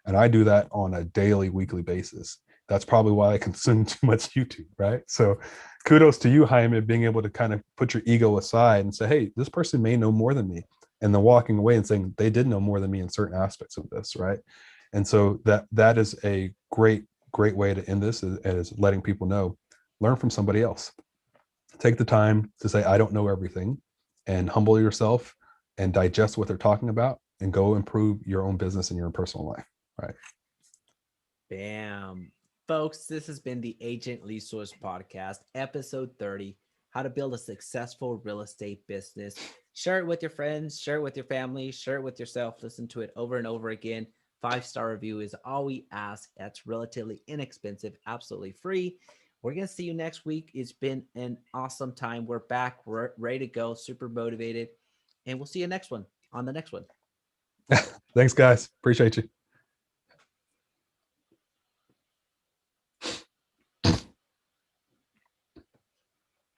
And I do that on a daily, weekly basis. That's probably why I consume too much YouTube, right? So kudos to you, Jaime, being able to kind of put your ego aside and say, hey, this person may know more than me, and then walking away and saying they did know more than me in certain aspects of this, right? And so that is a great way to end this, is letting people know, learn from somebody else. Take the time to say, I don't know everything, and humble yourself and digest what they're talking about and go improve your own business and your own personal life. Right. Bam. Folks, this has been the Agent Resource Podcast, episode 30, how to build a successful real estate business. Share it with your friends, share it with your family, share it with yourself, listen to it over and over again. 5-star review is all we ask. That's relatively inexpensive, absolutely free. We're going to see you next week. It's been an awesome time. We're back. We're ready to go, super motivated. And we'll see you next one on the next one. Thanks, guys. Appreciate you.